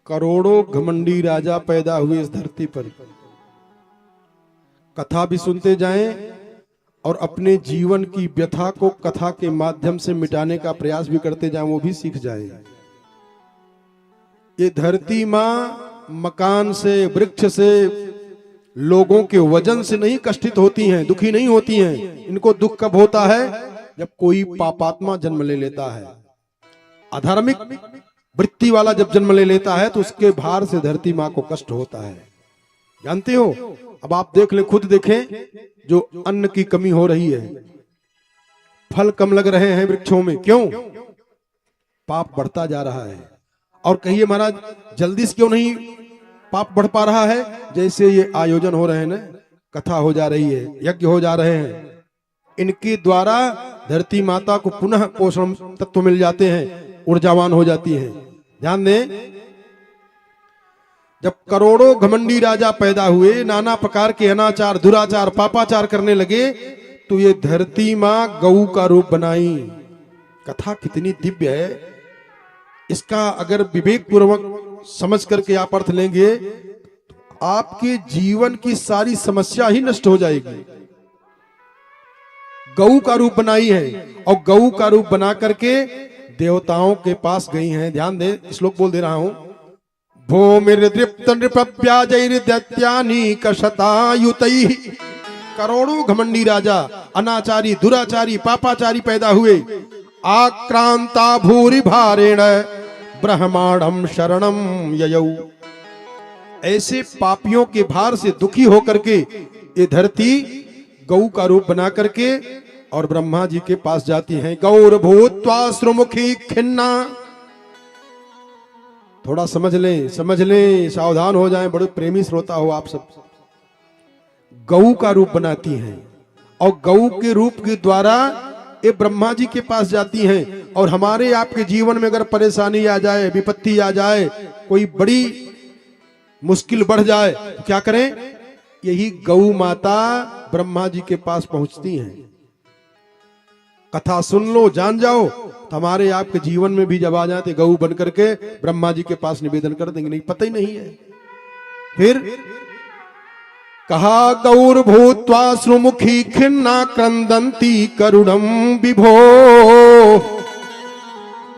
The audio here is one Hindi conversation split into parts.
करोड़ों घमंडी राजा पैदा हुए इस धरती पर। कथा भी सुनते जाएं और अपने जीवन की व्यथा को कथा के माध्यम से मिटाने का प्रयास भी करते जाएं, वो भी सीख जाएं। ये धरती माँ मकान से, वृक्ष से, लोगों के वजन से नहीं कष्टित होती हैं, दुखी नहीं होती हैं। इनको दुख कब होता है? जब कोई पापात्मा जन्म ले लेता है, अधार्मिक वृत्ति वाला जब जन्म ले लेता है तो उसके भार से धरती माँ को कष्ट होता है। जानते हो, अब आप देख ले, खुद देखें, जो अन्न की कमी हो रही है, फल कम लग रहे हैं वृक्षों में, क्यों? पाप बढ़ता जा रहा है। और कहिए महाराज जल्दी से क्यों नहीं पाप बढ़ पा रहा है? जैसे ये आयोजन हो रहे हैं ना, कथा हो जा रही है, यज्ञ हो जा रहे हैं, इनके द्वारा धरती माता को पुनः पोषण तत्व मिल जाते हैं, ऊर्जावान हो जाती है। ध्यान दें, जब करोड़ों घमंडी राजा पैदा हुए, नाना प्रकार के अनाचार, दुराचार, पापाचार करने लगे, तो ये धरती माँ गऊ का रूप बनाई। कथा कितनी दिव्य है, इसका अगर विवेक पूर्वक समझ करके आप अर्थ लेंगे तो आपके जीवन की सारी समस्या ही नष्ट हो जाएगी। गऊ का रूप बनाई है और गऊ का रूप बना करके देवताओं के पास गई हैं। ध्यान दें, श्लोक बोल दे रहा हूं। भूमिर्दृप्त नृपव्याजैर्दैत्यानि कशतायुतैः। करोड़ों घमंडी राजा, अनाचारी, दुराचारी, पापाचारी पैदा हुए। आक्रांता भूरि भारेण ब्रह्मांडम शरणम ययौ। ऐसे पापियों के भार से दुखी होकर के ये धरती गौ का रूप बना करके और ब्रह्मा जी के पास जाती हैं। गौर भूत्वा श्रुमुखी खिन्ना। थोड़ा समझ लें, सावधान हो जाएं, बड़े प्रेमी श्रोता हो आप सब। गौ का रूप बनाती हैं और गौ के रूप के द्वारा ये ब्रह्मा जी के पास जाती हैं। और हमारे आपके जीवन में अगर परेशानी आ जाए, विपत्ति आ जाए, कोई बड़ी मुश्किल बढ़ जाए तो क्या करें? यही गौ माता ब्रह्मा जी के पास पहुंचती हैं। कथा सुन लो, जान जाओ, तो हमारे आपके जीवन में भी जब आ जाते गौ बन करके ब्रह्मा जी के पास निवेदन कर देंगे। नहीं, पता ही नहीं है। फिर कहा गौर भूत्वा श्रुमुखी खिन्ना क्रंदंती करुणम विभो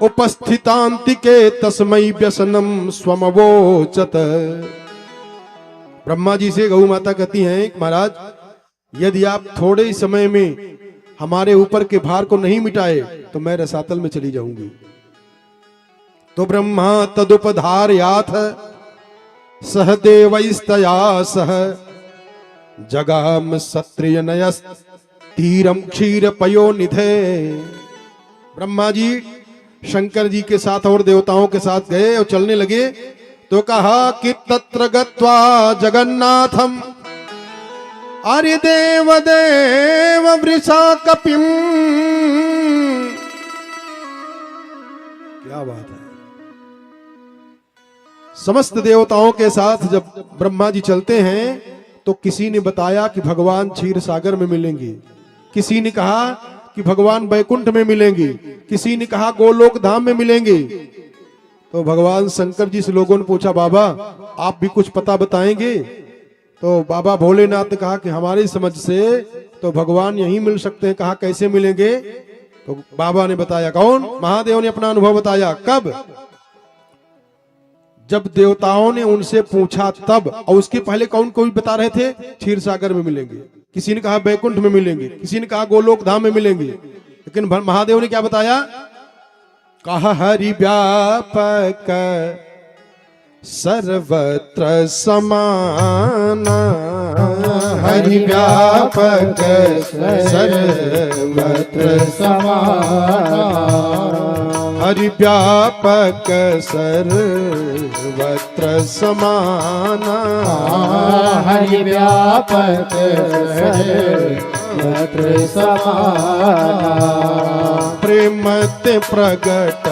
उपस्थितांतिके तस्मै व्यसनम स्वमवोचत। ब्रह्मा जी से गौ माता कहती हैं, महाराज यदि आप थोड़े ही समय में हमारे ऊपर के भार को नहीं मिटाए तो मैं रसातल में चली जाऊंगी। तो ब्रह्मा तदुपधारयाथ सहदेवैस्तया सह जगाम क्षत्रिय नयस तीरम क्षीर पयो निधे। ब्रह्मा जी शंकर जी के साथ और देवताओं के साथ गए और चलने लगे तो कहा कि तत्र गत्वा जगन्नाथम अरे देव देव वृषा कपिम। क्या बात है। समस्त देवताओं के साथ जब ब्रह्मा जी चलते हैं तो किसी ने बताया कि भगवान क्षीर सागर में मिलेंगे, किसी ने कहा कि भगवान बैकुंठ में मिलेंगे, किसी ने कहा गोलोक धाम में मिलेंगे। तो भगवान शंकर जी से लोगों ने पूछा, बाबा आप भी कुछ पता बताएंगे? तो बाबा भोलेनाथ ने कहा कि हमारी समझ से तो भगवान यहीं मिल सकते हैं। कहा कैसे मिलेंगे? तो बाबा ने बताया। कौन? महादेव ने अपना अनुभव बताया। कब? जब देवताओं ने उनसे पूछा तब। और उसके पहले कौन कोई बता रहे थे? क्षीर सागर में मिलेंगे, किसी ने कहा बैकुंठ में मिलेंगे, किसी ने कहा गोलोक धाम में मिलेंगे। लेकिन महादेव ने क्या बताया? कहा हरि व्यापक सर्वत्र समाना। हरि व्यापक सर्वत्र समाना। हरि व्यापक सर्वत्र समाना। हरि व्यापक सर्वत्र समाना। प्रेम ते प्रगट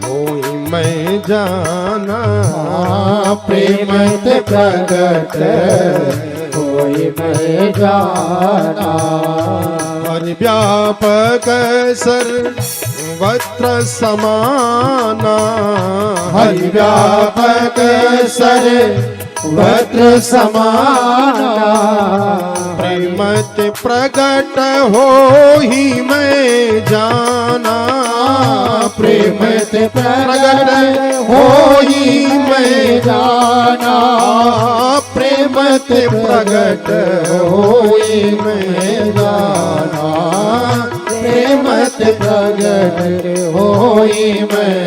होई मैं जाना। प्रेम ते प्रगट होई मैं जाना। हरि व्यापक सर्वत्र वस्त्र समाना हरि व्यापक सर वस्त्र समाना प्रेमत प्रगट हो ही मैं जाना प्रेमत प्रगट हो ही मैं जाना प्रेमत प्रगट हो ही मैं जाना प्रेमत प्रगट हो ही मैं